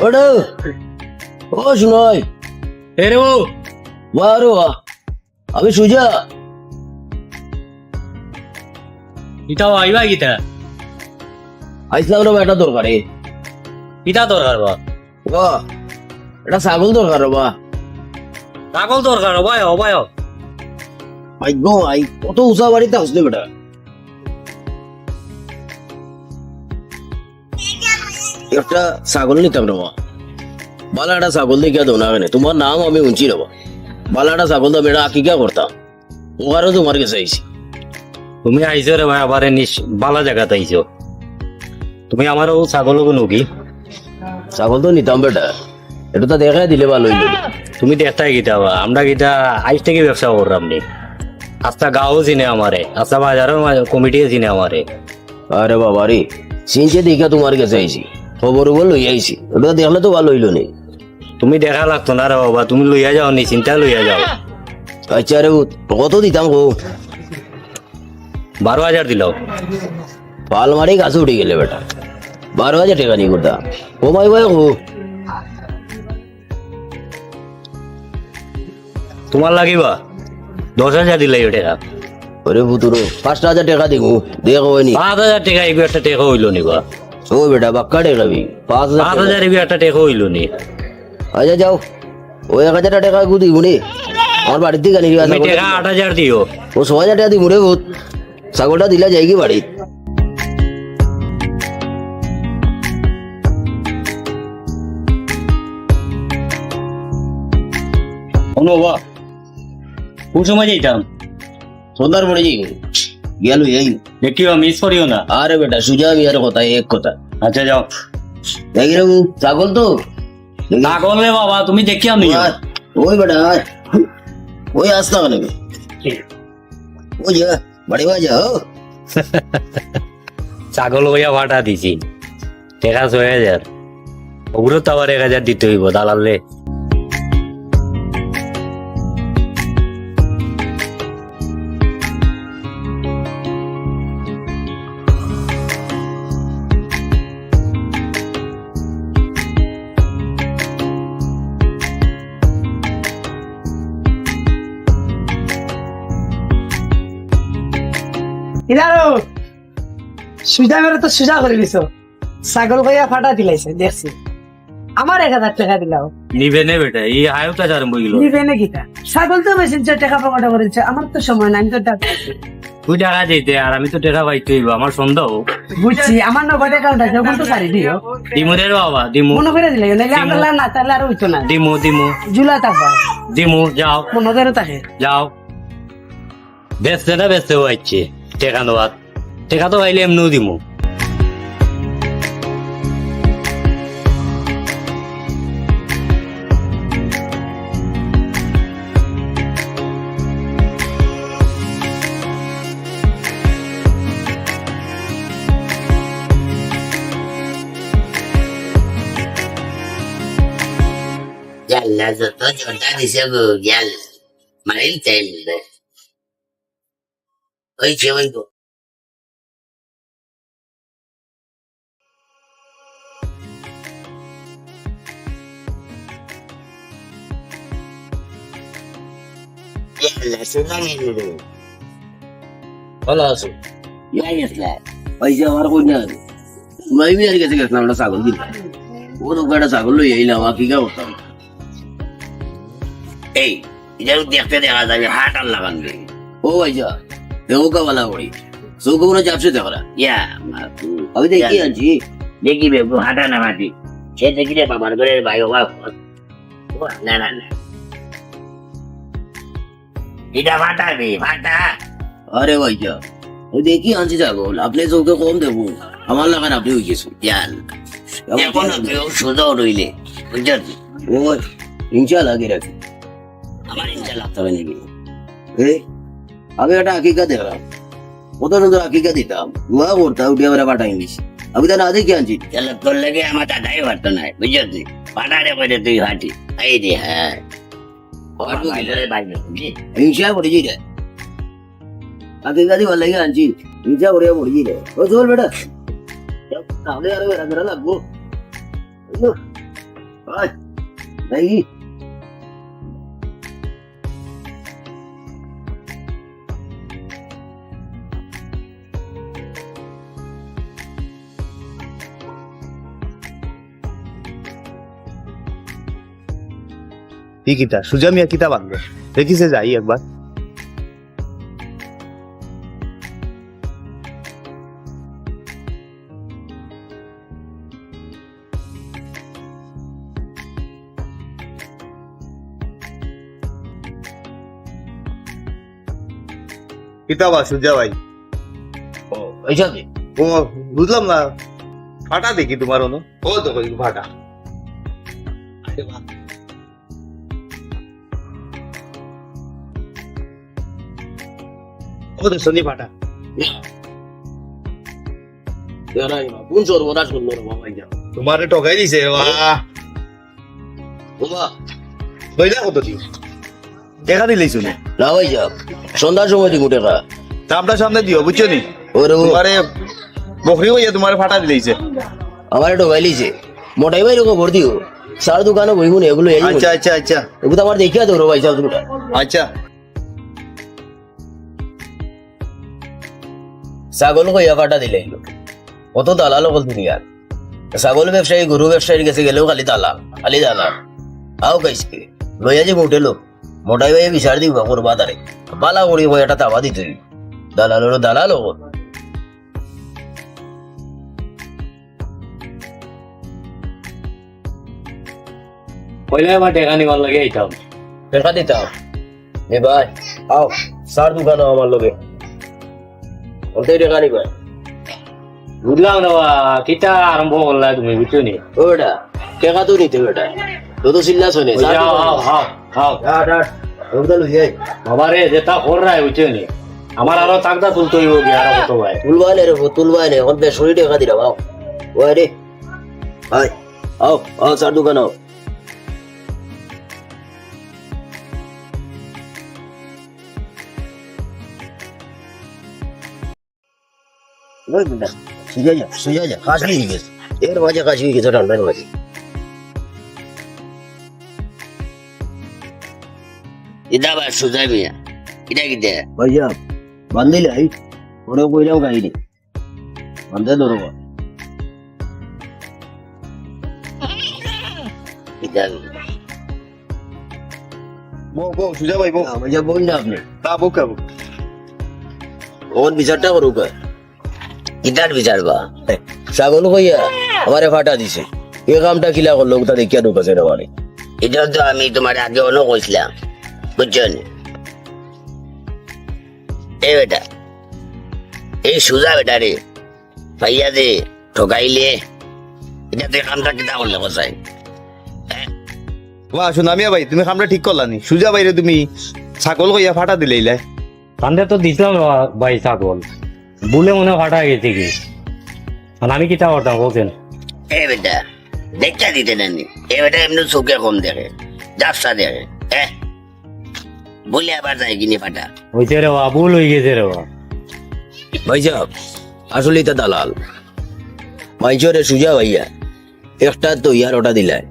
ওটা ও শুনয় এ রে ও বারো আমি সুজা ইটাও আইবা গিতা আইসলাম রে এটা দরকারে ইটা দরকার বা বা এটা ছাগল দরকার বা ছাগল দরকার অবায় অবায় আই গো আই কত উঁচা বাড়িতে আসলে বেটা একটা ছাগল নিতাম রে বা বালা একটা ছাগল দেখিয়া দো না কেন তোমার নাম আমি উঞ্চি রে বা বালা একটা ছাগল দা বেটা আকিকা করতাম ওখানে তোমার কাছে আইসি তুমি আইছো রে ভাই আবার বালা জায়গাতে আইছো তুমি আমারও ছাগল নুকি ছাগল তো নিতাম বেটা এটা তো দেখাই দিলে ভালো হইলো তুমি দেখতাই গিতা বা আমরা গিতা আইস থেকে ব্যবসা করলাম নি আস্তা গাঁও চিনে আমারে আস্তা বাজারও কমিটিও চিনে আমারে আরে বাবা রে চিনছে দেখা তোমার কাছে আইসি খবর লই আইসি ওটা দেখলে তো ভালো হইলো নি তুমি দেখা লাগতো না রে বাবা তুমি লইয়া যাও নি চিন্তা লইয়া যাও আচ্ছা রে কত দিতাম গো 12,000 দিল পাল মারি গাছে উঠে গেলে বেটা 12,000 টাকা নিয়ে করতাম ও ভাই ভাই গো তোমার লাগিবা 10,000 দিলাই টাকা ওরে ভুতুরো 5,000 টাকা দিব দেখো হয়নি 5,000 টাকা এগো একটা টাকা হইলো নি বা ও বেটা বাক্কা টাকা বি 5,000 এগো একটা টাকা হইলো নি আচ্ছা যাও ওই 1,000 টাকা গু দিব নি আমার বাড়ির থেকে আনি তুমি টাকা 8,000 দিও ও 6,000 টাকা দিব রে ভূত ছাগলটা দিলা যাই কি বাড়ি অনু বা কোন সময় যাইতাম সন্ধ্যার পরে যাই গেল এই দেখিও মিস করিও না আরে বেটা সুজা আমি আর কথা এক কথা আচ্ছা যাও দেখি রে ছাগল তো না করলে বাবা তুমি দেখিও নি ওই বেটা ওই আসতে হবে ওই যা বাড়ি বা যাও ছাগল হইয়া ভাটা দিছি টাকা 6,000 ওগুলো তো আবার 1,000 দিতে হইব দালালে ইদারো সুজা মেরে তো সুজা করে দিছ ছাগল ভাইয়া ফাটা দিলাইছে দেখছি আমার 1,000 টাকা দিলাও নিবে নে বেটা এই আয়ুটা আরম্ভ হইল নিবে না গীতা ছাগল তো বেশি টাকা পকেটে করেছে আমার তো সময় নাই আমি তো টাকা তুই টাকা দিতে আর আমি তো টাকা পাইতে হইব আমার সন্দেহ বুঝছি আমার 90 টাকা উঠাইছে ওখান তো সারি দিও দিমু রে বাবা দিমু মনে করে দিলে নাইলে আমরা না তাহলে আর হইতো না দিমু দিমু জুলা টাকা দিমু যাও মনে করে থাকে যাও বেচতে না বেচতে হইছে টাকা দেওয়ার টাকা তো পাইলে এমনিও দিমু Yalla zato jonta dice go yalla. Maril telde. Oy chevoy go. Yalla sunani nuru. ভালো আছো Yalla. পয়সা আমার কই না আমি আর কাছে গেছিলাম একটা ছাগল কিনতে ও তো একটা ছাগল লই আইলাম আকিকা করতাম Ey, ya un día te dejas de viajar a la banda. ও ভাইজা দেও কা বালা করি সৌকে মনে চাপছে দেখরা Ya, matu. আমি দেখি আনছি Lagi bebo hata nama di. Saya lagi dia paman gue dari bayo wah. Wah, nah. Tidak mata bi, mata. আরে ভাইজা ও দেখি আনছি ছাগল আপনি সৌকে কম দেবো আমার লাগান আপনি হয়ে গেছে Ya, এখন কেউ শুধু রইলে বুঝলি ও ইনশাআল্লাহ আগে রাখি আমার ইচ্ছা লাগতে হবে নাকি আমি একটা আকিকা দেখলাম কত সুন্দর আকিকা দিতাম দোয়া করতাম উঠে আমরা পাঠাই দিছি আমি তো না দেখি আনছি তাহলে তোর লেগে আমার দাদাই পারতো না বুঝলি পাঠারে করে তুই হাঁটি এই রে হ্যাঁ হিংসা পড়েছি রে আকিকা দি ভালো লাগে আনছি হিংসা পড়ে পড়েছি রে ও চল বেটা তাহলে আরো লাগবো ভাই কি কিতা সুজা মিয়া কিতা বানবে দেখিছে যাই একবার কিতা বা সুজা ভাই ও এইসব যে ও বুঝলাম না ফাটা দেখি তোমার অনু ও তো ফাটা ও তো সনি ফাটা কোন সর্বনাশ করলো রে বাবা ভাই তোমারে ঠকাই দিছে বাহ বাবা কইলা কত দিন দেখা দিলেই শুনে না ভাই যাব সন্ধ্যার সময় দিব টাকা তামটা সামনে দিও বুঝছো নি ওরে তোমারে বকরি হইয়া তোমারে ফাটা দিলেইছে আমার একটু গাইলিছে মোটাই ভাই খবর দিও সার দোকানে বইব না এগুলো আচ্ছা আচ্ছা আচ্ছা এগুলো তো আমার দেখিয়া দেবো ভাই সাহেব দুটা আচ্ছা ছাগল কইয়া ফাটা দিলে এগুলো কত দালাল বল দুনিয়ার ছাগল ব্যবসায়ী গরু ব্যবসায়ীর কাছে গেলেও খালি দালাল খালি দালাল আও গাইছে লইয়া যে মোটে লোক মোটাই ভাই বিচার দিব করবা তারে বালা করি ভাই এটা তাবা দিতে দালালেরও দালাল হবো পয়লা আমার টেকা নিবার লাগে এইটাম দেখা দিতাম এ ভাই আও সার দোকানে আমার লগে ওটাই টাকা নিবা বুঝলাম না বা, কিতা আরম্ভ করলা তুমি বুঝছো নি ওটা টাকা তো নিতে ওটা তো তো চিল্লা শোনে ওই যাও, হাও, হাও, হাও। বাবা রে যেটা কররাই বুঝছো নি আমার আরো তাকদা তুলতে হইব কি আরো কত ভাই তুলবাই রে তুলবাই নে এখন বেসরি টাকা দিলাম আও ওই রে ভাই আও আও সার দোকান আও ওই বেটা সুজা যা কাশি হয়ে গেছে এর মাঝে কাশি হয়ে গেছে ঠান্ডার মাঝে এটা আবার সুজা মিয়া এটা কি দে ভাইয়া বান্ধিলে আই ওরে কইলাম গাইনি বান্ধে ধরবো এটা বো বো সুজা ভাই বো ভাইয়া বই না আপনি তা বো কাবো ওর বিচারটা করুক ইটার বিচারবা ছাগল কইয়া আমারে ফাটা দিছে এ কামটা কিলা করলো তা দেখিয়া ঢুকাছে রে বাড়ি এটা তো আমি তোমার আগে অন্য কইছিলাম বুঝছো নি? এই বেটা এই সুজা বেটা রে ভাইয়া দে ঠকাইলে এটা তুই কামটা কিতা করলে কোথায় বা সুনামিয়া ভাই তুমি কামটা ঠিক করলা নি সুজা ভাইরে তুমি ছাগল কইয়া ফাটা দিলেইলা কান্দে তো দিছিলাম না ভাই ছাগল বুলে মনে ফাটা গেছে কি আর আমি কিতা করতাম বলছেন এই বেটা দেখা দিতে নানি এই বেটা এমনি চোখে কম দেখে জাপসা দেখে হ্যাঁ বলে আবার যায় কিনে ফাটা হইছে রে বা ভুল হয়ে গেছে রে বা ভাইয়া আসলে এটা দালাল মাইজরে সুজা ভাইয়া একটা তো ইয়ার ওটা দিলায়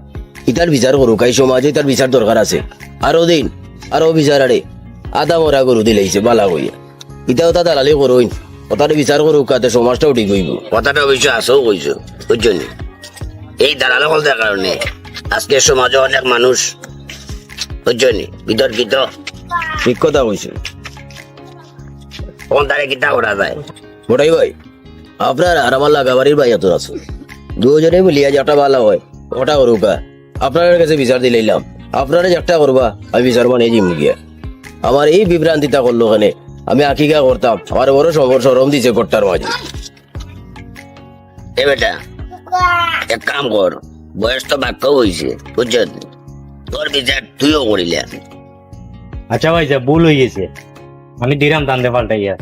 ইতার বিচার করুক এই সমাজে তার বিচার দরকার আছে আরো দিন আরো বিচার আরে আদা মরা গরু দিলেইছে বালা কইয়া ইটাও তা দালালি করুন ওটারে বিচার করুক কাতে সমাজটাও ঠিক হইব কথাটা অবশ্য আসেও কইছো বুঝছো নি? এই দালাল হলতার কারণে আজকে সমাজে অনেক মানুষ বুঝছো নি বিতর্কিত ঠিক কথা কইছে কোন তারে কিতা করা যায় মোটাই ভাই আপনার আর আমার লাগাবাড়ির ভাই এত আছে দুজনে মিলিয়া যেটা ভালো হয় ওটা করুকা আপনার কাছে বিচার দিলাম আপনারা একটা করবা আমি বিচার মানে জিম গিয়া আমার এই বিভ্রান্তিটা করলো ওখানে আমি আকিকা করতাম আমার বড় সরম দিছে গোট্টার মাঝে এ বেটা এক কাম কর বয়স তো বাক্য হয়েছে বুঝছো নি? তোর বিচার তুইও করিলে আচ্ছা ভাই যা ভুল হয়ে গেছে আমি দিলাম দান্দে পাল্টাইয়া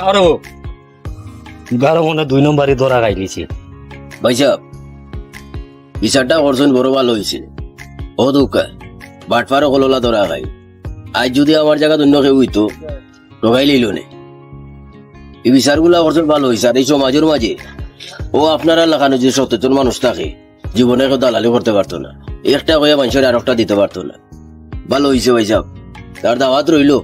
আরো এবারও মনে 2 নম্বরই ধরা গাইলিছি ভাই সাহেব বিচারটা করছেন বড় ভালো হয়েছে ও দুঃখা বাটফারও কললা ধরা খাই আজ যদি আমার জায়গা অন্য কেউ হইতো ঠকাই লইল নে এই বিচারগুলা করছেন ভালো হয়েছে। আর এই সমাজের মাঝে ও আপনারা লাগানো যে সচেতন মানুষ থাকে জীবনে কেউ দালালি করতে পারতো না, একটা হয়ে মানুষের আর একটা দিতে পারতো না। ভালো হয়েছে ভাই সাহেব, তার দাওয়াত রইলো,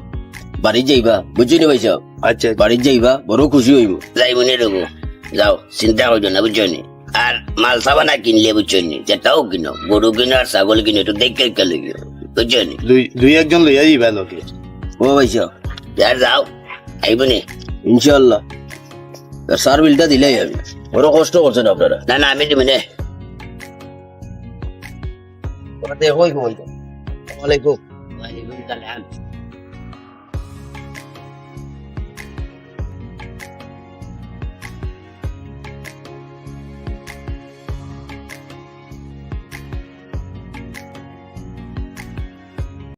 বাড়ি যাইবা বুঝছি ভাই সাহেব, আচ্ছা বাড়ি যাইবা বড় খুশি হইব। যাই মনে রবো, যাও চিন্তা করছো না বুঝছো নি। আর মাল সাবা না কিনলে বুঝছো নি, যেটাও কিনো, গরু কিনো আর ছাগল কিনো, একটু দেখে লইও বুঝছো নি। দুই একজন লইয়া যাইবা লোকে। ও ভাই সাহেব, আর যাও আইব নি। ইনশাল্লাহ সার বিলটা দিলেই আমি, বড় কষ্ট করছেন আপনারা। না না আমি দিব নে। দেখো ওয়ালাইকুম ওয়ালাইকুম সালাম।